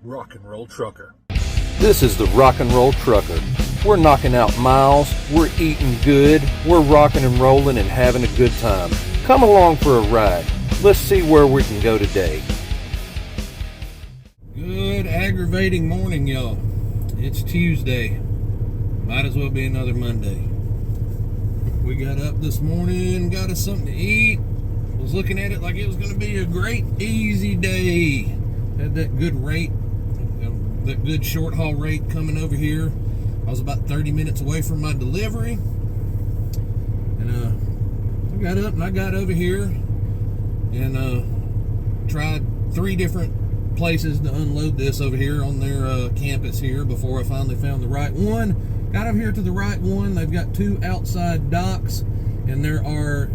Rock and Roll Trucker. This is the Rock and Roll Trucker. We're knocking out miles, we're eating good, we're rocking and rolling and having a good time. Come along for a ride. Let's see where we can go today. Good aggravating morning, y'all. It's Tuesday. Might as well be another Monday. We got up this morning, got us something to eat. Was looking at it like it was going to be a great, easy day. Had that good rate, that good short haul rate coming over here. I was about 30 minutes away from my delivery. And I got up and I got over here and tried 3 different places to unload this over here on their campus here before I finally found the right one. Got over here to the right one. They've got 2 outside docks, and there are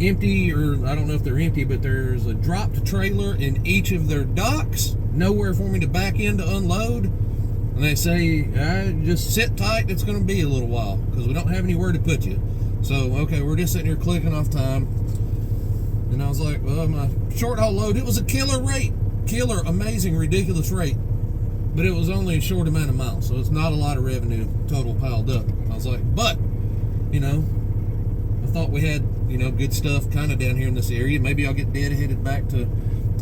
empty, or I don't know if they're empty, but there's a dropped trailer in each of their docks. Nowhere for me to back in to unload. And they say, just sit tight, it's going to be a little while because we don't have anywhere to put you. So, okay, we're just sitting here clicking off time. And I was like, well, my short haul load, it was a killer rate. Killer, amazing, ridiculous rate. But it was only a short amount of miles, so it's not a lot of revenue total piled up. I was like, but, I thought we had, good stuff kind of down here in this area. Maybe I'll get dead-headed back to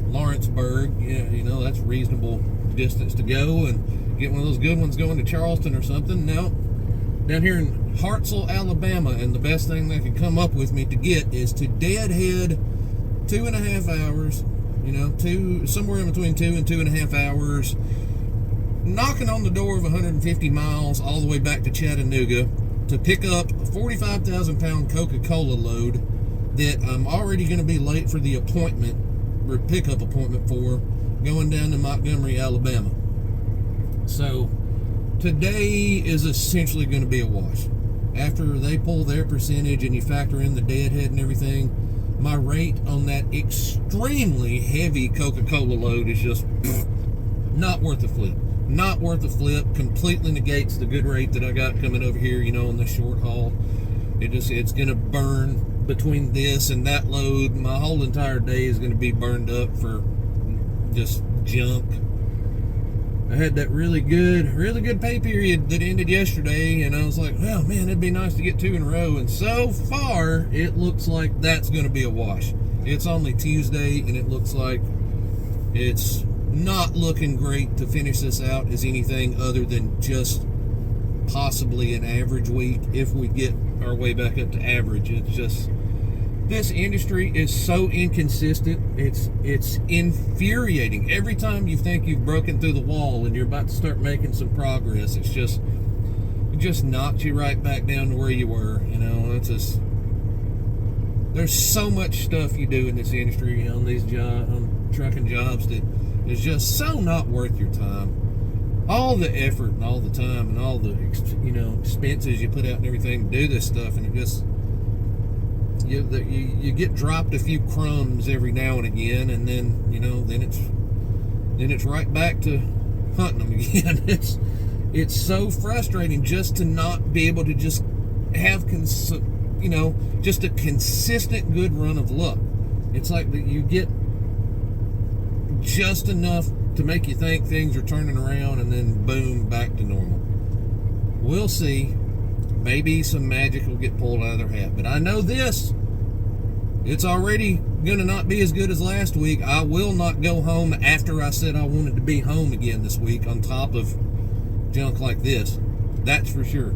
Lawrenceburg. Yeah, that's reasonable distance to go, and get one of those good ones going to Charleston or something. No, down here in Hartselle, Alabama, and the best thing they can come up with me to get is to deadhead 2.5 hours, somewhere in between 2 and 2.5 hours, knocking on the door of 150 miles all the way back to Chattanooga to pick up a 45,000 pound Coca-Cola load that I'm already going to be late for the appointment, or pickup appointment for, going down to Montgomery, Alabama. So today is essentially going to be a wash. After they pull their percentage and you factor in the deadhead and everything, my rate on that extremely heavy Coca-Cola load is just not worth the flip. Not worth the flip. Completely negates the good rate that I got coming over here, on the short haul. It's going to burn between this and that load. My whole entire day is going to be burned up for just junk. I had that really good pay period that ended yesterday, and I was like, well, man, it'd be nice to get 2 in a row. And so far, it looks like that's going to be a wash. It's only Tuesday, and it looks like it's not looking great to finish this out as anything other than just possibly an average week if we get our way back up to average. It's just, this industry is so inconsistent. It's infuriating. Every time you think you've broken through the wall and you're about to start making some progress, it just knocks you right back down to where you were. It's just, there's so much stuff you do in this industry on these on trucking jobs that is just so not worth your time. All the effort and all the time and all the expenses you put out and everything to do this stuff, and it just you get dropped a few crumbs every now and again, and then then it's right back to hunting them again. It's so frustrating just to not be able to just have just a consistent good run of luck. It's like that you get just enough to make you think things are turning around, and then boom, back to normal. We'll see. Maybe some magic will get pulled out of their hat. But I know this. It's already going to not be as good as last week. I will not go home after I said I wanted to be home again this week on top of junk like this. That's for sure.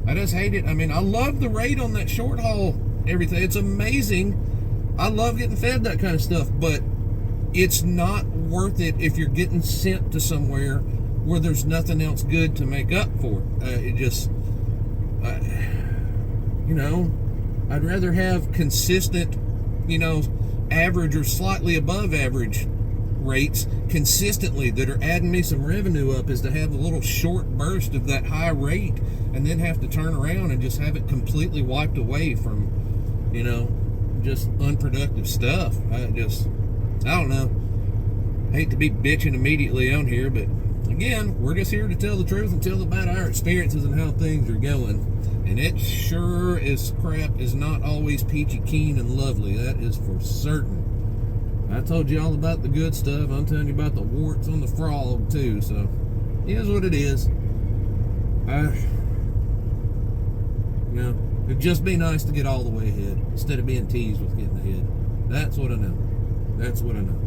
I just hate it. I love the rate on that short haul, everything. It's amazing. I love getting fed that kind of stuff, but it's not worth it if you're getting sent to somewhere where there's nothing else good to make up for it. I'd rather have consistent, average or slightly above average rates consistently that are adding me some revenue up, is to have a little short burst of that high rate and then have to turn around and just have it completely wiped away from, just unproductive stuff. I don't know. Hate to be bitching immediately on here, but again, we're just here to tell the truth and tell about our experiences and how things are going. And it sure as crap is not always peachy keen and lovely. That is for certain. I told you all about the good stuff. I'm telling you about the warts on the frog too. So, here's what it is. It'd just be nice to get all the way ahead instead of being teased with getting ahead. That's what I know. That's what I know.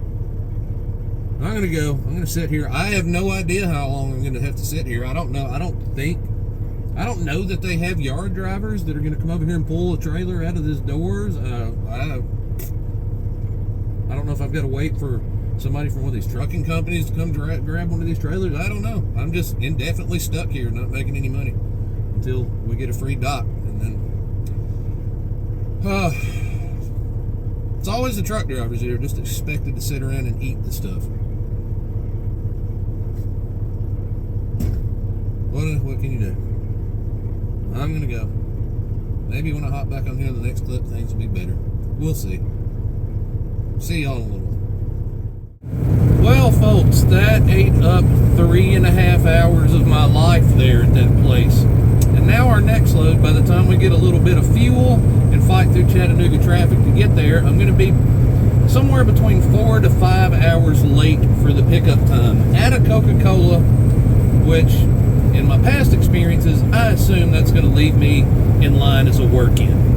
I'm gonna go. I'm gonna sit here. I have no idea how long I'm gonna have to sit here. I don't know. I don't know that they have yard drivers that are gonna come over here and pull a trailer out of these doors. I don't know if I've got to wait for somebody from one of these trucking companies to come grab one of these trailers. I don't know. I'm just indefinitely stuck here, not making any money until we get a free dock, and then it's always the truck drivers that are just expected to sit around and eat the stuff. What can you do? I'm gonna go. Maybe when I hop back on here in the next clip, things will be better. We'll see. See y'all in a little while. Well, folks, that ate up 3.5 hours of my life there at that place. And now our next load, by the time we get a little bit of fuel and fight through Chattanooga traffic to get there, I'm going to be somewhere between 4 to 5 hours late for the pickup time at a Coca-Cola, which in my past experiences, I assume that's going to leave me in line as a work-in.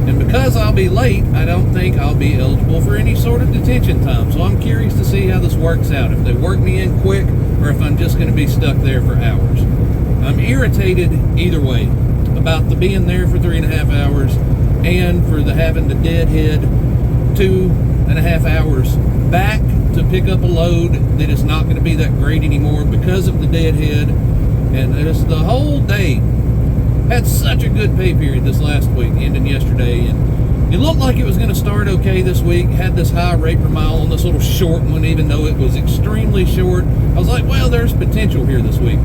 And because I'll be late, I don't think I'll be eligible for any sort of detention time. So I'm curious to see how this works out. If they work me in quick, or if I'm just going to be stuck there for hours. I'm irritated either way about the being there for 3.5 hours and for the having to deadhead 2.5 hours back to pick up a load that is not going to be that great anymore because of the deadhead. And it's the whole day. Had such a good pay period this last week, ending yesterday, and it looked like it was going to start okay this week. Had this high rate per mile on this little short one, even though it was extremely short. I was like, well, there's potential here this week.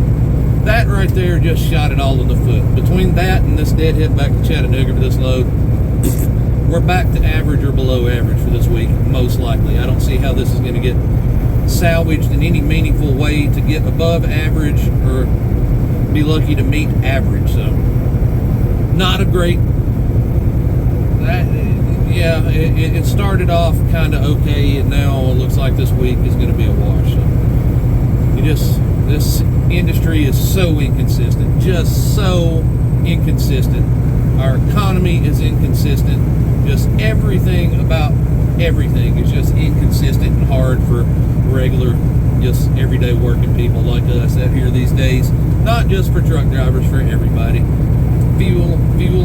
That right there just shot it all in the foot. Between that and this deadhead back to Chattanooga for this load, we're back to average or below average for this week, most likely. I don't see how this is going to get salvaged in any meaningful way to get above average or be lucky to meet average. So not a great it started off kind of okay, and now it looks like this week is going to be a wash. So this industry is so inconsistent, just so inconsistent. Our economy is inconsistent. Just everything about everything is just inconsistent and hard for regular, just everyday working people like us out here these days. Not just for truck drivers, for everybody. Fuel,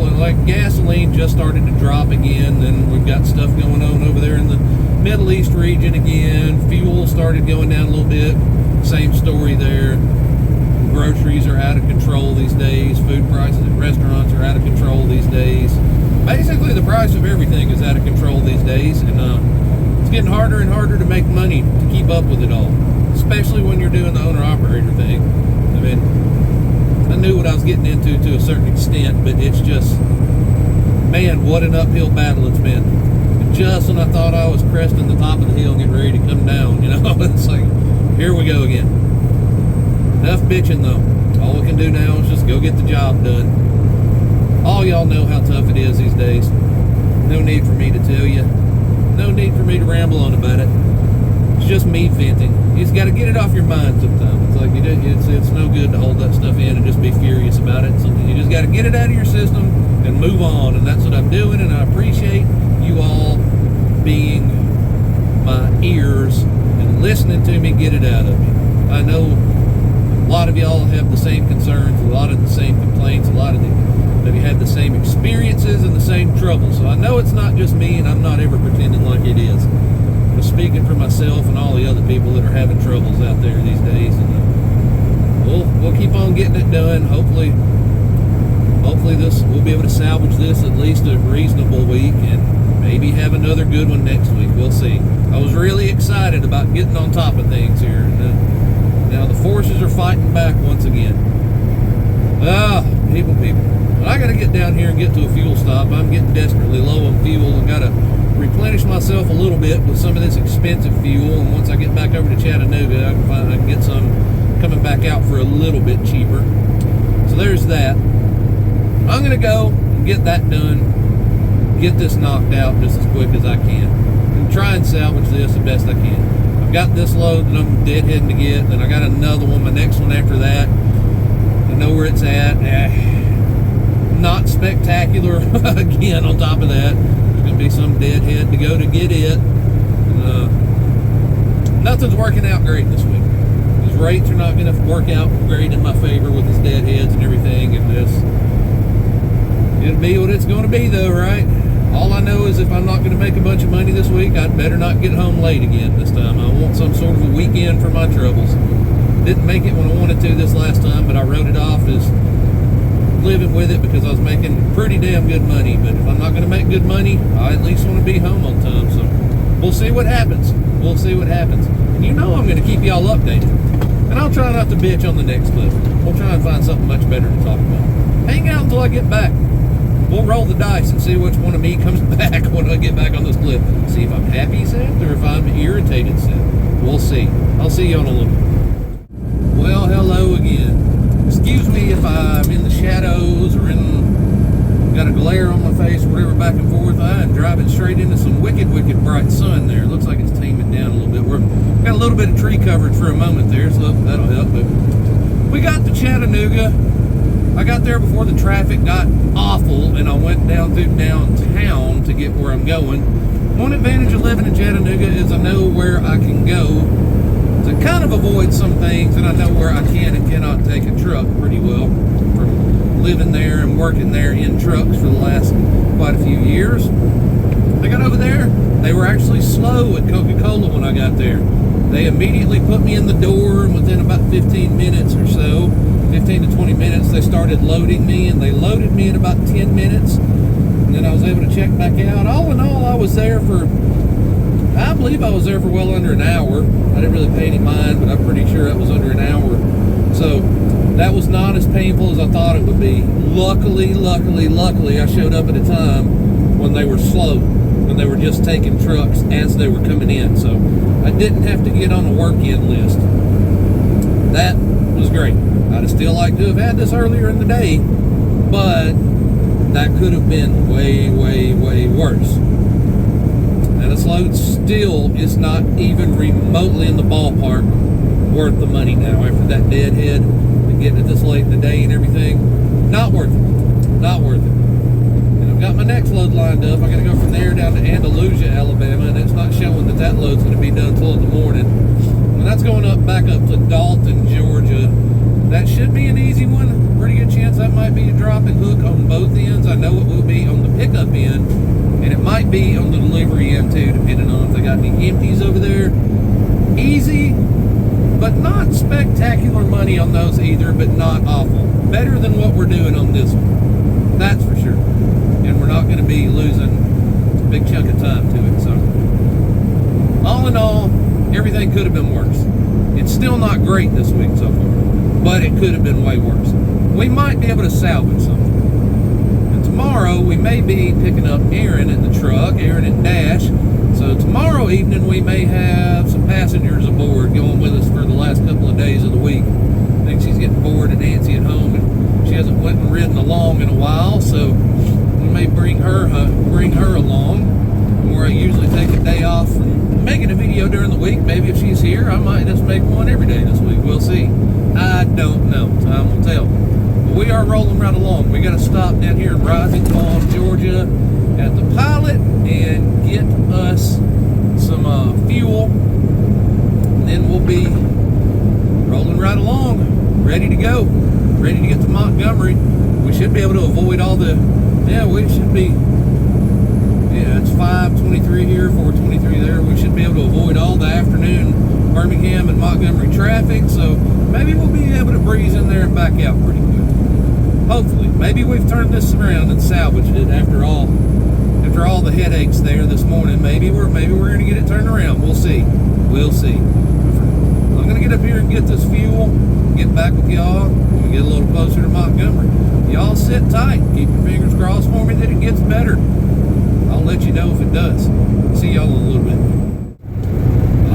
and like gasoline just started to drop again, and we've got stuff going on over there in the Middle East region again. Fuel started going down a little bit. Same story there. Groceries are out of control these days. Food prices at restaurants are out of control these days. Basically, the price of everything is out of control these days, and it's getting harder and harder to make money to keep up with it all, especially when you're doing the owner-operator thing. I mean, I knew what I was getting into to a certain extent, but it's just, man, what an uphill battle it's been. And just when I thought I was cresting the top of the hill and getting ready to come down, it's like, here we go again. Enough bitching, though. All we can do now is just go get the job done. All y'all know how tough it is these days. No need for me to tell you. No need for me to ramble on about it. It's just me venting. You just got to get it off your mind sometimes. It's like it's no good to hold that stuff in and just be furious about it. So you just got to get it out of your system and move on. And that's what I'm doing. And I appreciate you all being my ears and listening to me get it out of me. I know a lot of y'all have the same concerns, a lot of the same complaints, a lot of you had the same experiences and the same troubles. So I know it's not just me, and I'm not ever pretending like it is. I'm speaking for myself and all the other people that are having troubles out there these days. And we'll keep on getting it done. Hopefully we'll be able to salvage this at least a reasonable week, and maybe have another good one next week. We'll see. I was really excited about getting on top of things here. And, now the forces are fighting back once again. People. But I got to get down here and get to a fuel stop. I'm getting desperately low on fuel and got to replenish myself a little bit with some of this expensive fuel. And once I get back over to Chattanooga, I can get some coming back out for a little bit cheaper. So there's that. I'm going to go and get that done. Get this knocked out just as quick as I can. try and salvage this the best I can. I've got this load that I'm deadheading to get, then I got another one, my next one after that. I know where it's at. Not spectacular. Again, on top of that, there's going to be some deadhead to go to get it. Nothing's working out great this week. These rates are not going to work out great in my favor with his deadheads and everything. And it'll be what it's going to be, though, right? All I know is if I'm not going to make a bunch of money this week, I'd better not get home late again this time. I want some sort of a weekend for my troubles. Didn't make it when I wanted to this last time, but I wrote it off as living with it because I was making pretty damn good money. But if I'm not going to make good money, I at least want to be home on time. So we'll see what happens. We'll see what happens. And you know I'm going to keep y'all updated. And I'll try not to bitch on the next clip. We'll try and find something much better to talk about. Hang out until I get back. We'll roll the dice and see which one of me comes back when I get back on this clip. See if I'm happy set or if I'm irritated set. We'll see. I'll see you in a little bit. Well, hello again. Excuse me if I'm in the shadows or got a glare on my face, whatever, back and forth. I am driving straight into some wicked bright sun there. It looks like it's taming down a little bit. We've got a little bit of tree coverage for a moment there, so that'll help. But we got to Chattanooga. I got there before the traffic got awful, and I went down through downtown to get where I'm going. One advantage of living in Chattanooga is I know where I can go to kind of avoid some things, and I know where I can and cannot take a truck pretty well from living there and working there in trucks for the last quite a few years. I got over there. They were actually slow at Coca-Cola when I got there. They immediately put me in the door, and within about 15 minutes or so, 15 to 20 minutes, they started loading me, and they loaded me in about 10 minutes, and then I was able to check back out. All in all, I believe I was there for well under an hour. I didn't really pay any mind, but I'm pretty sure it was under an hour. So that was not as painful as I thought it would be. Luckily, I showed up at a time when they were slow, when they were just taking trucks as they were coming in. So I didn't have to get on the work-in list. That was great. I'd still like to have had this earlier in the day, but that could have been way worse. And this load still is not even remotely in the ballpark worth the money now. After that deadhead and getting it this late in the day and everything, not worth it. Not worth it. And I've got my next load lined up. I got to go from there down to Andalusia, Alabama, and it's not showing that load's going to be done till in the morning. And that's going back up to Dalton, Georgia. That should be an easy one. Pretty good chance that might be a drop and hook on both ends. I know it will be on the pickup end, and it might be on the delivery end too, depending on if they got any empties over there. Easy, but not spectacular money on those either, but not awful. Better than what we're doing on this one. That's for sure. And we're not going to be losing a big chunk of time to it. So, all in all, everything could have been worse. It's still not great this week so far, but it could have been way worse. We might be able to salvage something. And tomorrow we may be picking up Aaron in the truck, Aaron and Dash. So tomorrow evening we may have some passengers aboard going with us for the last couple of days of the week. I think she's getting bored and Nancy at home, and she hasn't went and ridden along in a while, so we may bring her along. Where I usually take a day off from making a video during the week. Maybe if she's here, I might just make one every day this week. We'll see. I don't know. Time will tell. But we are rolling right along. We got to stop down here in Rising Palm, Georgia at the Pilot and get us some fuel. And then we'll be rolling right along, ready to go, ready to get to Montgomery. We should be able to avoid all the, we should be, it's 5:23 here, 4:23 there. We should be able to avoid all the afternoon Birmingham and Montgomery traffic, so maybe we'll be able to breeze in there and back out pretty quick. Hopefully. Maybe we've turned this around and salvaged it after all the headaches there this morning. Maybe we're going to get it turned around. We'll see. We'll see. I'm going to get up here and get this fuel, get back with y'all when we get a little closer to Montgomery. Y'all sit tight. Keep your fingers crossed for me that it gets better. I'll let you know if it does. See y'all in a little bit.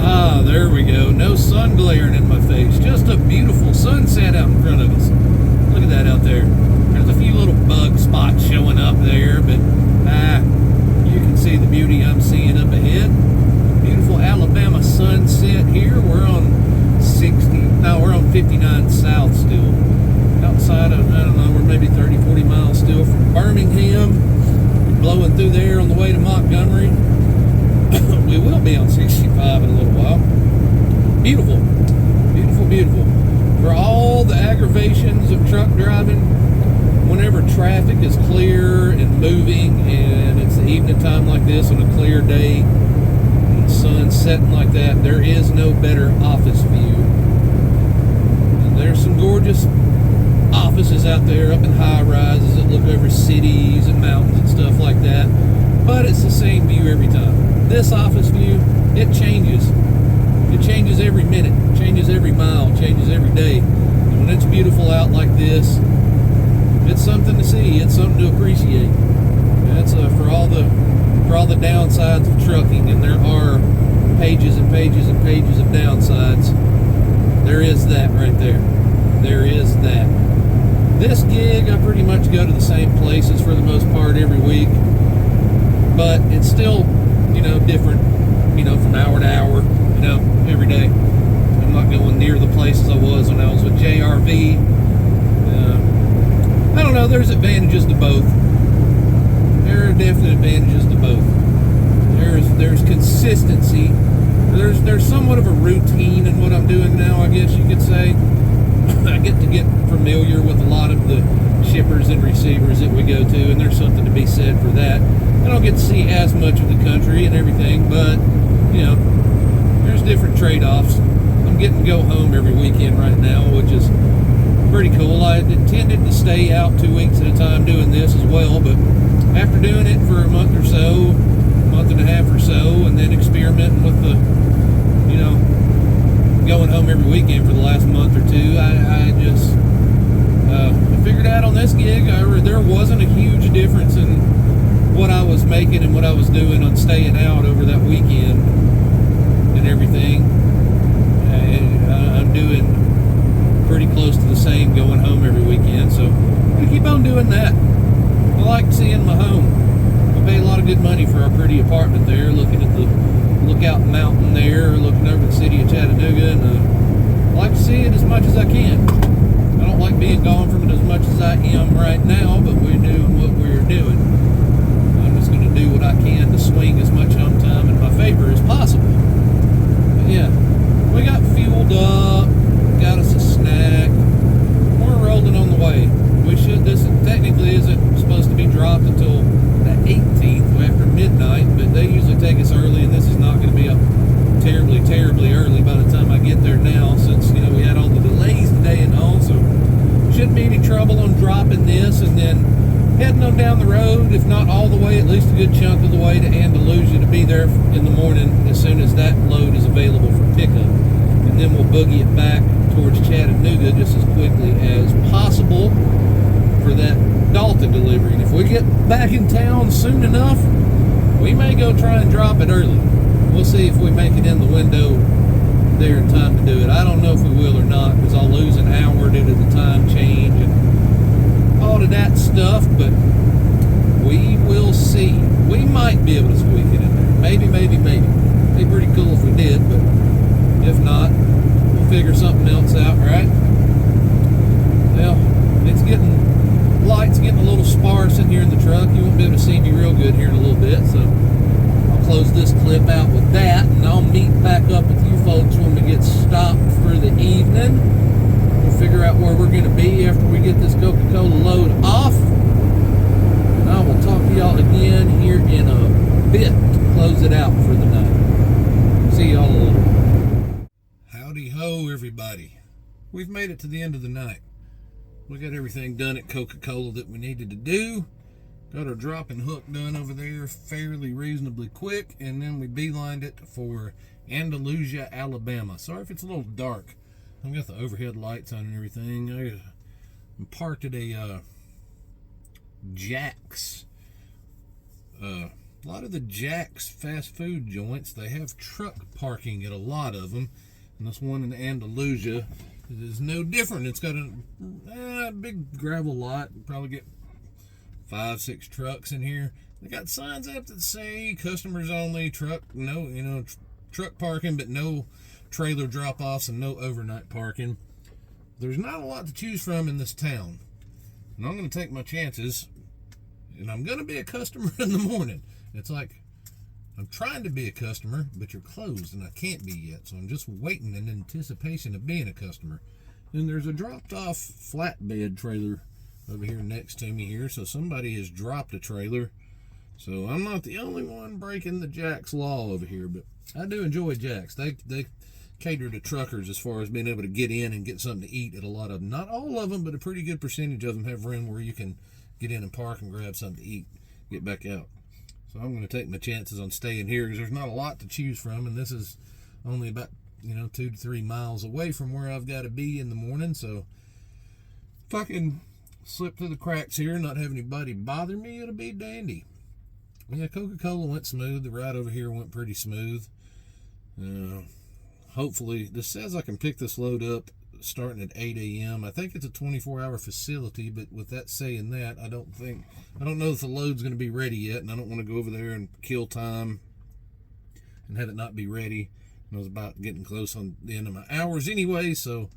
Ah, there we go. No sun glaring in my face. Just a beautiful sunset out in front of us. Look at that out there. There's a few little bug spots showing up there, but you can see the beauty I'm seeing up ahead. 59 South still. Outside of, I don't know, we're maybe 30, 40 miles still from Birmingham. Blowing through there on the way to Montgomery. We will be on 65 in a little while. Beautiful. Beautiful, beautiful. For all the aggravations of truck driving, whenever traffic is clear and moving and it's the evening time like this on a clear day and the sun's setting like that, there is no better office view. And there's some gorgeous offices out there up in high rises that look over cities and mountains and stuff like that, but it's the same view every time. This office view, it changes. It changes every minute, changes every mile, changes every day. And when it's beautiful out like this, it's something to see. It's something to appreciate. That's for all the downsides of trucking, and there are pages and pages and pages of downsides. There is that right there. There is that. This gig, I pretty much go to the same places for the most part every week, but it's still, different, from hour to hour, every day. I'm not going near the places I was when I was with JRV. I don't know, there's advantages to both. There are definite advantages to both. There's consistency. There's somewhat of a routine in what I'm doing now, I guess you could say. I get to get familiar with a lot of the shippers and receivers that we go to, and there's something to be said for that. I don't get to see as much of the country and everything, but, there's different trade-offs. I'm getting to go home every weekend right now, which is pretty cool. I intended to stay out 2 weeks at a time doing this as well, but after doing it for a month or so, month and a half or so, and then experimenting with the, going home every weekend for the last month or two, I just figured out on this gig, there wasn't a huge difference in what I was making and what I was doing on staying out over that weekend and everything. I'm doing pretty close to the same going home every weekend, so I'm going to keep on doing that. I like seeing my home. I pay a lot of good money for our pretty apartment there, looking at the Lookout Mountain there, looking over the city of Chattanooga, and I like to see it as much as I can. I don't like being gone from it as much as I am right now, but we're doing what we're doing. I'm just going to do what I can to swing as much home time in my favor as possible. But yeah, we got fueled up, got us a snack. We're rolling on the way. This technically isn't supposed to be dropped until the 18th after midnight, but they usually take us early, and this is not going to be up terribly, terribly early by the time I get there now, since, we had all the delays today and all, so shouldn't be any trouble on dropping this, and then heading on down the road, if not all the way, at least a good chunk of the way to Andalusia to be there in the morning as soon as that load is available for pickup. And then we'll boogie it back towards Chattanooga just as quickly as possible for that Dalton delivery. And if we get back in town soon enough, we may go try and drop it early. We'll see if we make it in the window there in time to do it. I don't know if we will or not, because I'll lose an hour due to the time change and all of that stuff, but we will see. We might be able to squeak it in there. Maybe. It'd be pretty cool if we did, but if not, we'll figure something else out, right? Well, it's getting a little sparse in here in the truck. You won't be able to see me real good here in a little bit, so I'll close this clip out with that, and I'll meet back up with you folks when we get stopped for the evening. We'll figure out where we're going to be after we get this Coca-Cola load off, and I will talk to y'all again here in a bit to close it out for the night. See y'all later. Howdy ho, everybody. We've made it to the end of the night. We got everything done at Coca-Cola that we needed to do. Got our drop and hook done over there fairly reasonably quick, and then we beelined it for Andalusia, Alabama. Sorry if it's a little dark. I've got the overhead lights on and everything. I'm parked at a Jack's. A lot of the Jack's fast food joints, they have truck parking at a lot of them. And this one in Andalusia is no different. It's got a big gravel lot. You probably get 5-6 trucks in here. They got signs up that say customers only, truck parking, but no trailer drop-offs and no overnight parking. there's not a lot to choose from in this town. And I'm going to take my chances. And I'm going to be a customer in the morning. It's like, I'm trying to be a customer, but you're closed and I can't be yet. So I'm just waiting in anticipation of being a customer. And there's a dropped off flatbed trailer over here next to me here. So somebody has dropped a trailer. So I'm not the only one breaking the Jack's law over here, but I do enjoy Jack's. They cater to truckers as far as being able to get in and get something to eat at a lot of them. Not all of them, but a pretty good percentage of them have room where you can get in and park and grab something to eat, get back out. So I'm going to take my chances on staying here because there's not a lot to choose from, and this is only about 2 to 3 miles away from where I've got to be in the morning. So if I can slip through the cracks here and not have anybody bother me, it'll be dandy. Yeah, Coca-Cola went smooth. The ride over here went pretty smooth. Hopefully, this says I can pick this load up starting at 8 a.m. I think it's a 24-hour facility, but with that saying that, I don't know if the load's going to be ready yet, and I don't want to go over there and kill time and have it not be ready. And I was about getting close on the end of my hours anyway, so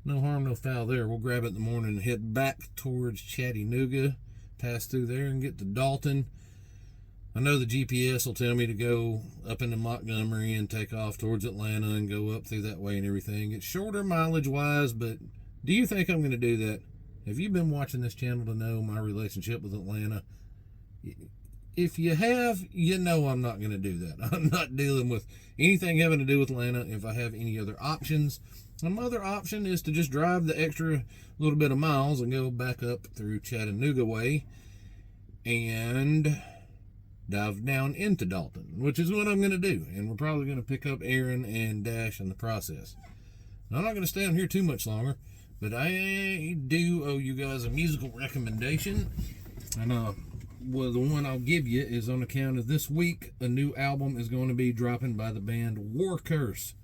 no harm, no foul there. We'll grab it in the morning and head back towards Chattanooga, pass through there and get to Dalton. I know the GPS will tell me to go up into Montgomery and take off towards Atlanta and go up through that way and everything. It's shorter mileage-wise, but do you think I'm going to do that? Have you been watching this channel to know my relationship with Atlanta? If you have, you know I'm not going to do that. I'm not dealing with anything having to do with Atlanta if I have any other options. My other option is to just drive the extra little bit of miles and go back up through Chattanooga way and dive down into Dalton, which is what I'm going to do. And we're probably going to pick up Aaron and Dash in the process. Now, I'm not going to stay on here too much longer, but I do owe you guys a musical recommendation. And well, the one I'll give you is on account of this week, a new album is going to be dropping by the band War Curse.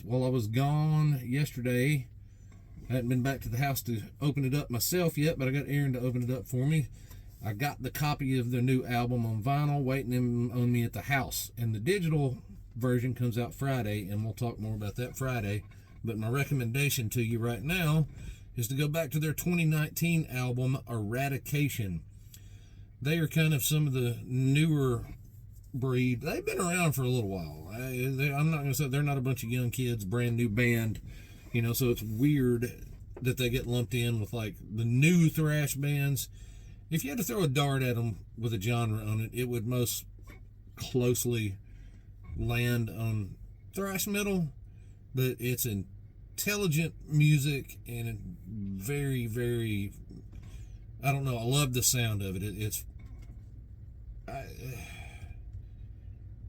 While I was gone yesterday, I hadn't been back to the house to open it up myself yet, but I got Aaron to open it up for me. I got the copy of their new album on vinyl waiting on me at the house. And the digital version comes out Friday, and we'll talk more about that Friday. But my recommendation to you right now is to go back to their 2019 album, Eradication. They are kind of some of the newer breed. They've been around for a little while. I'm not going to say they're not a bunch of young kids, brand new band. So it's weird that they get lumped in with like the new thrash bands. If you had to throw a dart at them with a genre on it, it would most closely land on thrash metal, but it's intelligent music and very, very, I don't know, I love the sound of it.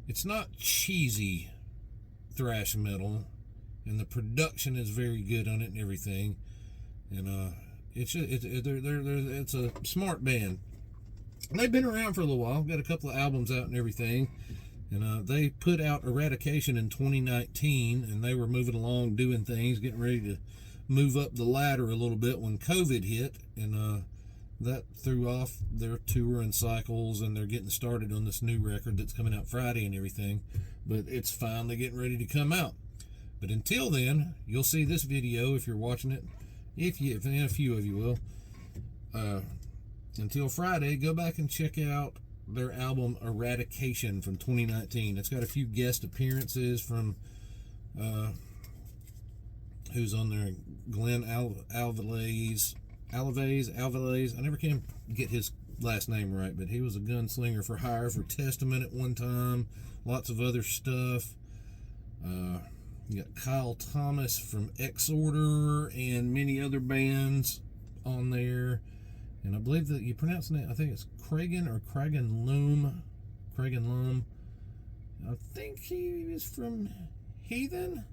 It's not cheesy thrash metal, and the production is very good on it and everything, and it's a smart band. And they've been around for a little while. Got a couple of albums out and everything. And they put out Eradication in 2019, and they were moving along, doing things, getting ready to move up the ladder a little bit when COVID hit, and that threw off their touring cycles, and they're getting started on this new record that's coming out Friday and everything. But it's finally getting ready to come out. But until then, you'll see this video if you're watching it. If a few of you will, until Friday, go back and check out their album Eradication from 2019. It's got a few guest appearances from who's on there, Glenn Alvarez. I never can get his last name right, but he was a gunslinger for hire for Testament at one time. Lots of other stuff. You got Kyle Thomas from Exorder and many other bands on there. And I believe that you pronounce it, I think it's Cragen Loom. I think he is from Heathen.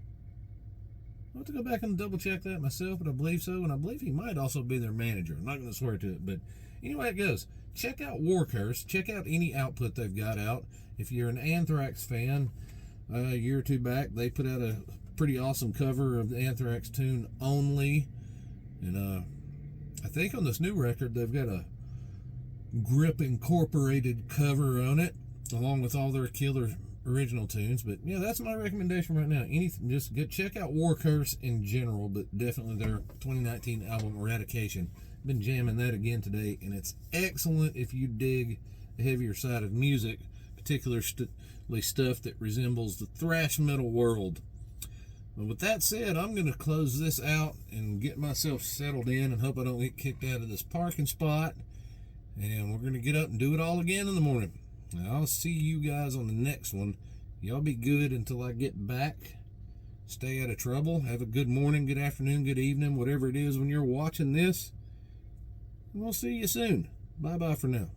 I'll have to go back and double check that myself, but I believe so. And I believe he might also be their manager. I'm not going to swear to it, but anyway, it goes. Check out War Curse. Check out any output they've got out. If you're an Anthrax fan, a year or two back, they put out a pretty awesome cover of the Anthrax tune Only. And I think on this new record, they've got a Grip Incorporated cover on it, along with all their killer original tunes. But yeah, that's my recommendation right now. Anything, just go check out War Curse in general, but definitely their 2019 album Eradication. Been jamming that again today, and it's excellent if you dig the heavier side of music, particularly stuff that resembles the thrash metal world. But with that said, I'm going to close this out and get myself settled in and hope I don't get kicked out of this parking spot. And we're going to get up and do it all again in the morning. I'll see you guys on the next one. Y'all be good until I get back. Stay out of trouble. Have a good morning, good afternoon, good evening, whatever it is when you're watching this. And we'll see you soon. Bye-bye for now.